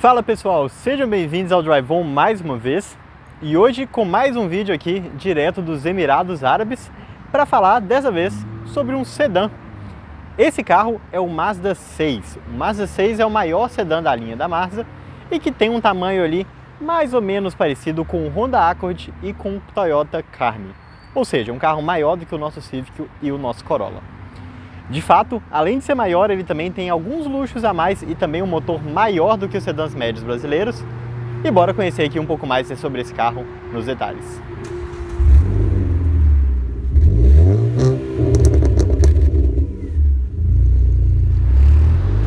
Fala pessoal, sejam bem-vindos ao Drive-On mais uma vez e hoje com mais um vídeo aqui direto dos Emirados Árabes para falar dessa vez sobre um sedã. Esse carro é o Mazda 6. O Mazda 6 é o maior sedã da linha da Mazda e que tem um tamanho ali mais ou menos parecido com o Honda Accord e com o Toyota Camry. Ou seja, um carro maior do que o nosso Civic e o nosso Corolla. De fato, além de ser maior, ele também tem alguns luxos a mais e também um motor maior do que os sedãs médios brasileiros. E bora conhecer aqui um pouco mais sobre esse carro nos detalhes.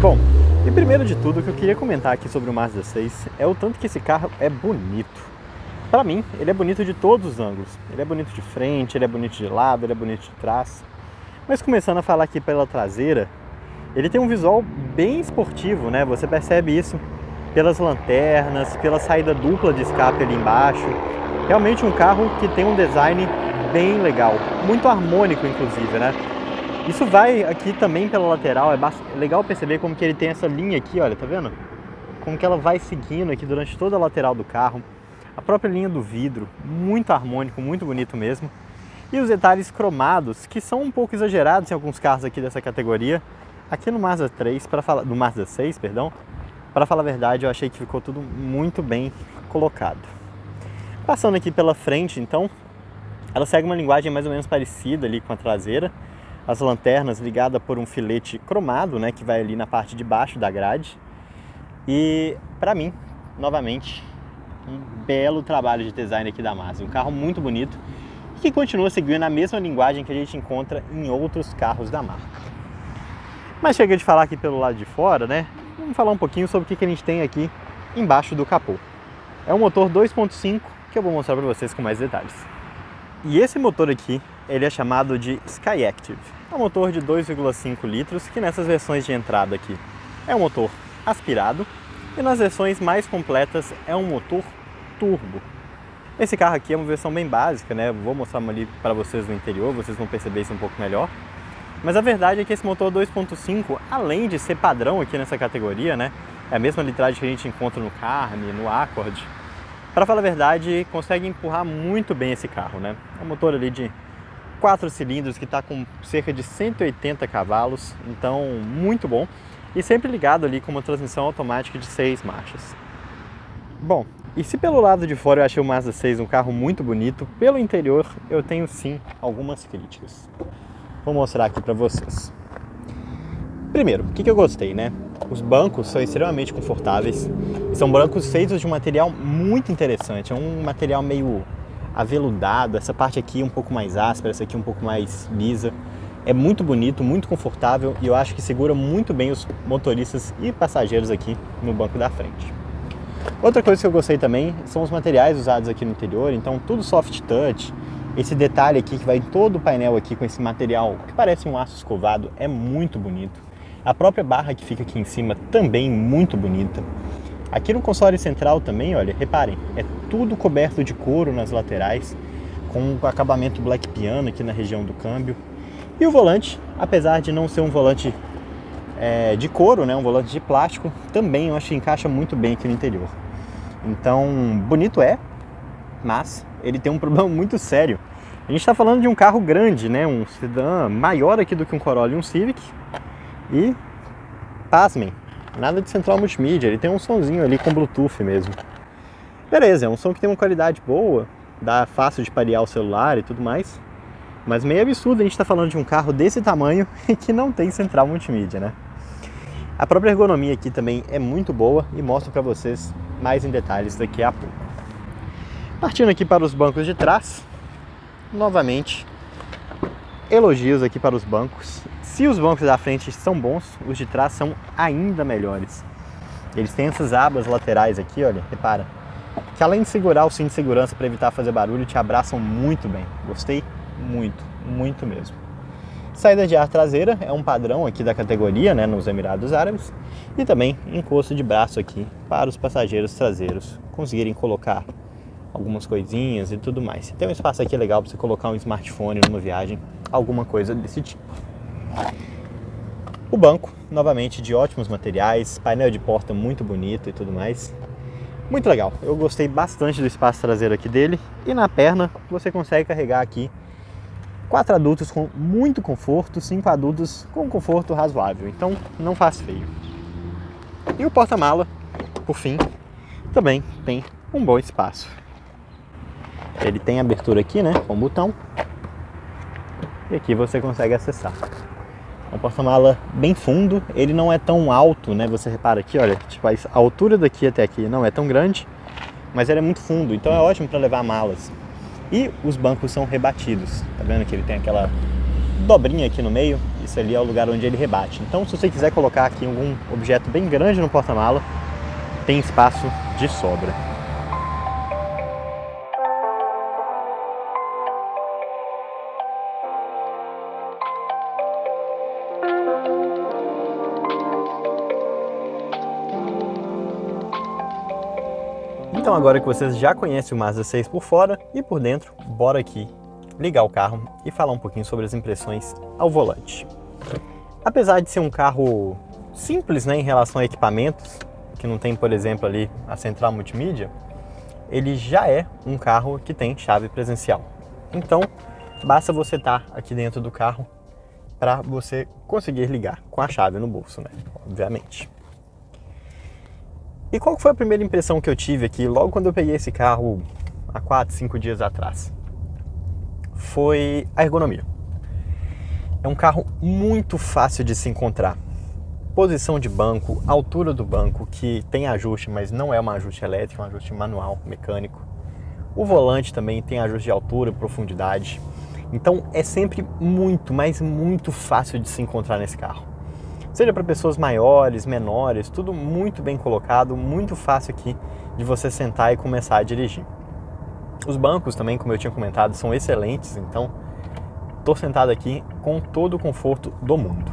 Bom, e primeiro de tudo, o que eu queria comentar aqui sobre o Mazda 6 é o tanto que esse carro é bonito. Para mim, ele é bonito de todos os ângulos. Ele é bonito de frente, ele é bonito de lado, ele é bonito de trás. Mas começando a falar aqui pela traseira, ele tem um visual bem esportivo, né? Você percebe isso pelas lanternas, pela saída dupla de escape ali embaixo. Realmente um carro que tem um design bem legal, muito harmônico inclusive, né? Isso vai aqui também pela lateral, é legal perceber como que ele tem essa linha aqui, olha, tá vendo? Como que ela vai seguindo aqui durante toda a lateral do carro. A própria linha do vidro, muito harmônico, muito bonito mesmo. E os detalhes cromados, que são um pouco exagerados em alguns carros aqui dessa categoria. Aqui no Mazda 3, no Mazda 6, perdão, para falar a verdade, eu achei que ficou tudo muito bem colocado. Passando aqui pela frente, então, ela segue uma linguagem mais ou menos parecida ali com a traseira. As lanternas ligadas por um filete cromado, né, que vai ali na parte de baixo da grade. E, para mim, novamente, um belo trabalho de design aqui da Mazda. Um carro muito bonito, que continua seguindo a mesma linguagem que a gente encontra em outros carros da marca. Mas chega de falar aqui pelo lado de fora, né? Vamos falar um pouquinho sobre o que a gente tem aqui embaixo do capô. É um motor 2.5 que eu vou mostrar para vocês com mais detalhes. E esse motor aqui, ele é chamado de Skyactiv. É um motor de 2,5 litros que nessas versões de entrada aqui é um motor aspirado e nas versões mais completas é um motor turbo. Esse carro aqui é uma versão bem básica, né? Vou mostrar ali para vocês no interior, vocês vão perceber isso um pouco melhor. Mas a verdade é que esse motor 2.5, além de ser padrão aqui nessa categoria, né? É a mesma litragem que a gente encontra no Camry, no Accord. Para falar a verdade, consegue empurrar muito bem esse carro, né? É um motor ali de 4 cilindros que está com cerca de 180 cavalos, então muito bom. E sempre ligado ali com uma transmissão automática de 6 marchas. Bom, e se pelo lado de fora eu achei o Mazda 6 um carro muito bonito, pelo interior eu tenho sim algumas críticas. Vou mostrar aqui para vocês. Primeiro, o que eu gostei, né? Os bancos são extremamente confortáveis. São bancos feitos de um material muito interessante. É um material meio aveludado, essa parte aqui um pouco mais áspera, essa aqui um pouco mais lisa. É muito bonito, muito confortável e eu acho que segura muito bem os motoristas e passageiros aqui no banco da frente. Outra coisa que eu gostei também são os materiais usados aqui no interior, então tudo soft touch. Esse detalhe aqui que vai em todo o painel aqui com esse material que parece um aço escovado é muito bonito. A própria barra que fica aqui em cima também muito bonita. Aqui no console central também, olha, reparem, é tudo coberto de couro nas laterais, com o acabamento black piano aqui na região do câmbio. E o volante, apesar de não ser um volante de couro, né, um volante de plástico, também eu acho que encaixa muito bem aqui no interior. Então, bonito mas ele tem um problema muito sério. A gente está falando de um carro grande, né, um sedã maior aqui do que um Corolla e um Civic. E, pasmem, nada de central multimídia, ele tem um sonzinho ali com Bluetooth mesmo. Beleza, é um som que tem uma qualidade boa, dá fácil de parear o celular e tudo mais. Mas meio absurdo a gente está falando de um carro desse tamanho e que não tem central multimídia, né? A própria ergonomia aqui também é muito boa e mostro para vocês mais em detalhes daqui a pouco. Partindo aqui para os bancos de trás, novamente, elogios aqui para os bancos. Se os bancos da frente são bons, os de trás são ainda melhores. Eles têm essas abas laterais aqui, olha, repara, que além de segurar o cinto de segurança para evitar fazer barulho, te abraçam muito bem. Gostei muito, muito mesmo. Saída de ar traseira é um padrão aqui da categoria, né, nos Emirados Árabes. E também encosto de braço aqui para os passageiros traseiros conseguirem colocar algumas coisinhas e tudo mais. Tem um espaço aqui legal para você colocar um smartphone numa viagem, alguma coisa desse tipo. O banco, novamente, de ótimos materiais, painel de porta muito bonito e tudo mais. Muito legal, eu gostei bastante do espaço traseiro aqui dele. E na perna você consegue carregar aqui 4 adultos com muito conforto, 5 adultos com conforto razoável, então não faz feio. E o porta-mala, por fim, também tem um bom espaço. Ele tem abertura aqui, né, com um botão, e aqui você consegue acessar. É um porta-mala bem fundo, ele não é tão alto, né, você repara aqui, olha, tipo, a altura daqui até aqui não é tão grande, mas ele é muito fundo, então é ótimo para levar malas. E os bancos são rebatidos, tá vendo que ele tem aquela dobrinha aqui no meio? Isso ali é o lugar onde ele rebate. Então, se você quiser colocar aqui algum objeto bem grande no porta-mala, tem espaço de sobra. Então, agora que vocês já conhecem o Mazda 6 por fora e por dentro, bora aqui ligar o carro e falar um pouquinho sobre as impressões ao volante. Apesar de ser um carro simples, né, em relação a equipamentos, que não tem, por exemplo, ali a central multimídia, ele já é um carro que tem chave presencial. Então, basta você estar aqui dentro do carro para você conseguir ligar com a chave no bolso, né, obviamente. E qual foi a primeira impressão que eu tive aqui logo quando eu peguei esse carro há 4, 5 dias atrás? Foi a ergonomia. É um carro muito fácil de se encontrar. Posição de banco, altura do banco, que tem ajuste, mas não é um ajuste elétrico, é um ajuste manual, mecânico. O volante também tem ajuste de altura e profundidade. Então é sempre muito, mas muito fácil de se encontrar nesse carro. Seja para pessoas maiores, menores, tudo muito bem colocado, muito fácil aqui de você sentar e começar a dirigir. Os bancos também, como eu tinha comentado, são excelentes, então estou sentado aqui com todo o conforto do mundo.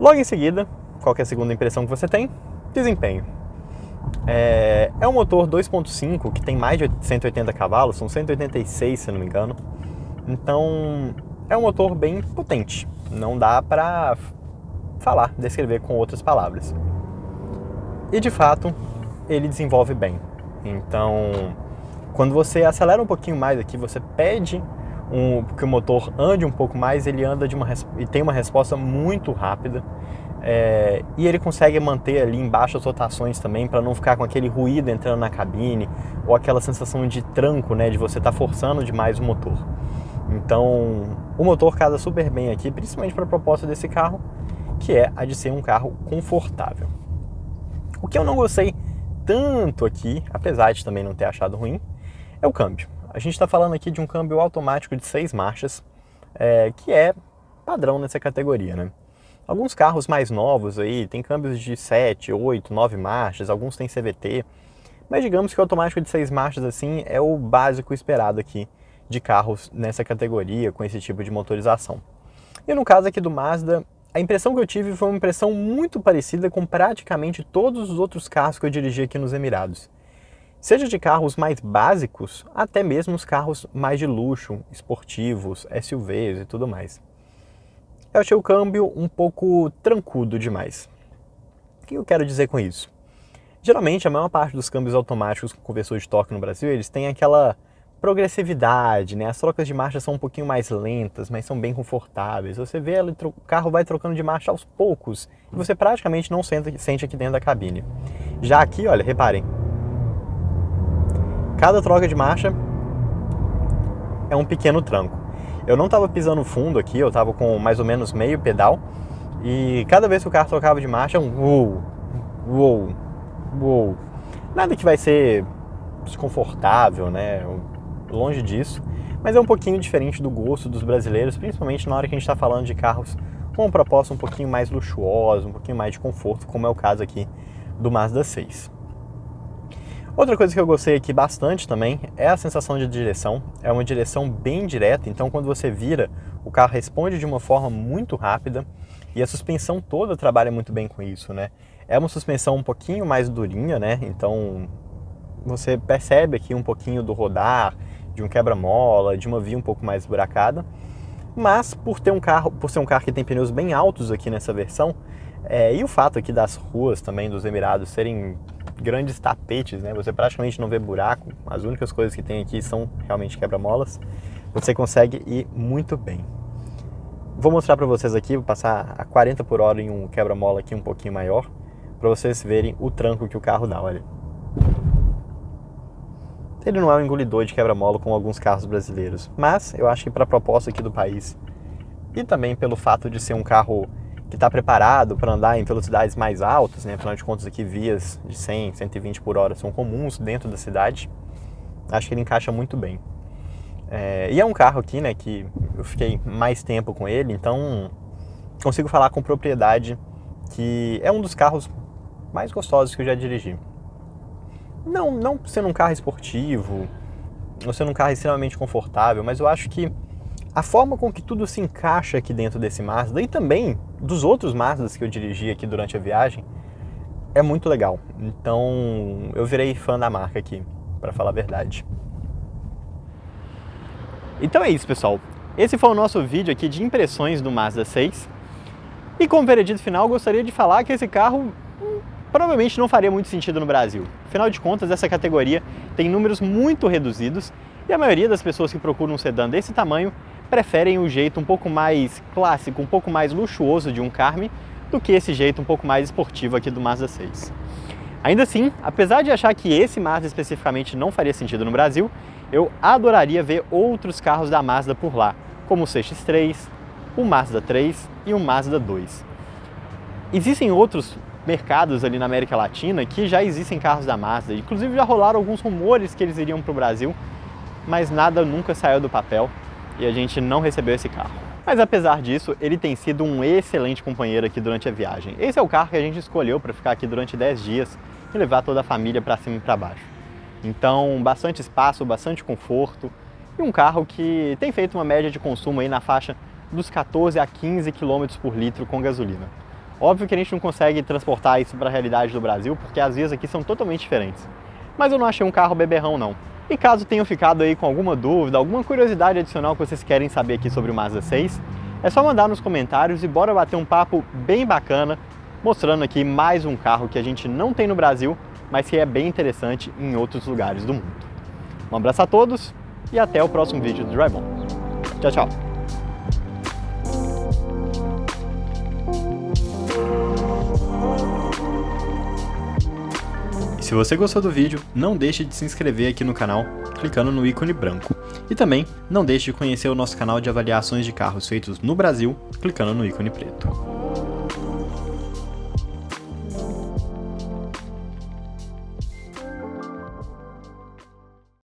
Logo em seguida, qual que é a segunda impressão que você tem? Desempenho. É um motor 2.5 que tem mais de 180 cavalos, são 186 se não me engano. Então é um motor bem potente, não dá para descrever com outras palavras. E de fato, ele desenvolve bem. Então, quando você acelera um pouquinho mais aqui, você pede que o motor ande um pouco mais, ele anda e tem uma resposta muito rápida. E ele consegue manter ali em baixas rotações também, para não ficar com aquele ruído entrando na cabine, ou aquela sensação de tranco, né, de você estar forçando demais o motor. Então, o motor casa super bem aqui, principalmente para a proposta desse carro, que é a de ser um carro confortável. O que eu não gostei tanto aqui, apesar de também não ter achado ruim, é o câmbio. A gente está falando aqui de um câmbio automático de 6 marchas, que é padrão nessa categoria, né? Alguns carros mais novos aí tem câmbios de 7, 8, 9 marchas, alguns têm CVT, mas digamos que o automático de 6 marchas assim é o básico esperado aqui de carros nessa categoria, com esse tipo de motorização. E no caso aqui do Mazda, a impressão que eu tive foi uma impressão muito parecida com praticamente todos os outros carros que eu dirigi aqui nos Emirados. Seja de carros mais básicos, até mesmo os carros mais de luxo, esportivos, SUVs e tudo mais. Eu achei o câmbio um pouco trancudo demais. O que eu quero dizer com isso? Geralmente, a maior parte dos câmbios automáticos com conversor de torque no Brasil, eles têm aquela progressividade, né? As trocas de marcha são um pouquinho mais lentas, mas são bem confortáveis. Você vê o carro vai trocando de marcha aos poucos e você praticamente não sente aqui dentro da cabine. Já aqui, olha, reparem, cada troca de marcha é um pequeno tranco. Eu não estava pisando fundo aqui, eu estava com mais ou menos meio pedal e cada vez que o carro trocava de marcha é um uou, uou, uou. Nada que vai ser desconfortável, né? Longe disso, mas é um pouquinho diferente do gosto dos brasileiros, principalmente na hora que a gente está falando de carros com uma proposta um pouquinho mais luxuosa, um pouquinho mais de conforto, como é o caso aqui do Mazda 6. Outra coisa que eu gostei aqui bastante também é a sensação de direção. É uma direção bem direta, então quando você vira, o carro responde de uma forma muito rápida e a suspensão toda trabalha muito bem com isso, né? É uma suspensão um pouquinho mais durinha, né? Então você percebe aqui um pouquinho do rodar, de um quebra-mola, de uma via um pouco mais esburacada, mas por ser um carro que tem pneus bem altos aqui nessa versão, e o fato aqui das ruas também dos Emirados serem grandes tapetes, né? Você praticamente não vê buraco, as únicas coisas que tem aqui são realmente quebra-molas, você consegue ir muito bem. Vou mostrar para vocês aqui, vou passar a 40 por hora em um quebra-mola aqui um pouquinho maior, para vocês verem o tranco que o carro dá, olha. Ele não é um engolidor de quebra-mola como alguns carros brasileiros, mas eu acho que para a proposta aqui do país e também pelo fato de ser um carro que está preparado para andar em velocidades mais altas, né? Afinal de contas aqui vias de 100, 120 por hora são comuns dentro da cidade, acho que ele encaixa muito bem. E é um carro aqui, né, que eu fiquei mais tempo com ele, então consigo falar com propriedade que é um dos carros mais gostosos que eu já dirigi. Não sendo um carro esportivo, ou sendo um carro extremamente confortável, mas eu acho que a forma com que tudo se encaixa aqui dentro desse Mazda, e também dos outros Mazdas que eu dirigi aqui durante a viagem, é muito legal. Então eu virei fã da marca aqui, para falar a verdade. Então é isso, pessoal. Esse foi o nosso vídeo aqui de impressões do Mazda 6. E como veredito final, gostaria de falar que esse carro provavelmente não faria muito sentido no Brasil. Afinal de contas, essa categoria tem números muito reduzidos e a maioria das pessoas que procuram um sedã desse tamanho preferem o jeito um pouco mais clássico, um pouco mais luxuoso de um Carme do que esse jeito um pouco mais esportivo aqui do Mazda 6. Ainda assim, apesar de achar que esse Mazda especificamente não faria sentido no Brasil, eu adoraria ver outros carros da Mazda por lá, como o CX-3, o Mazda 3 e o Mazda 2. Existem outros mercados ali na América Latina que já existem carros da Mazda, inclusive já rolaram alguns rumores que eles iriam para o Brasil, mas nada nunca saiu do papel e a gente não recebeu esse carro. Mas apesar disso, ele tem sido um excelente companheiro aqui durante a viagem. Esse é o carro que a gente escolheu para ficar aqui durante 10 dias e levar toda a família para cima e para baixo. Então, bastante espaço, bastante conforto e um carro que tem feito uma média de consumo aí na faixa dos 14 a 15 km por litro com gasolina. Óbvio que a gente não consegue transportar isso para a realidade do Brasil, porque as vias aqui são totalmente diferentes. Mas eu não achei um carro beberrão, não. E caso tenham ficado aí com alguma dúvida, alguma curiosidade adicional que vocês querem saber aqui sobre o Mazda 6, é só mandar nos comentários e bora bater um papo bem bacana, mostrando aqui mais um carro que a gente não tem no Brasil, mas que é bem interessante em outros lugares do mundo. Um abraço a todos e até o próximo vídeo do Drive On. Tchau, tchau! Se você gostou do vídeo, não deixe de se inscrever aqui no canal, clicando no ícone branco. E também não deixe de conhecer o nosso canal de avaliações de carros feitos no Brasil, clicando no ícone preto.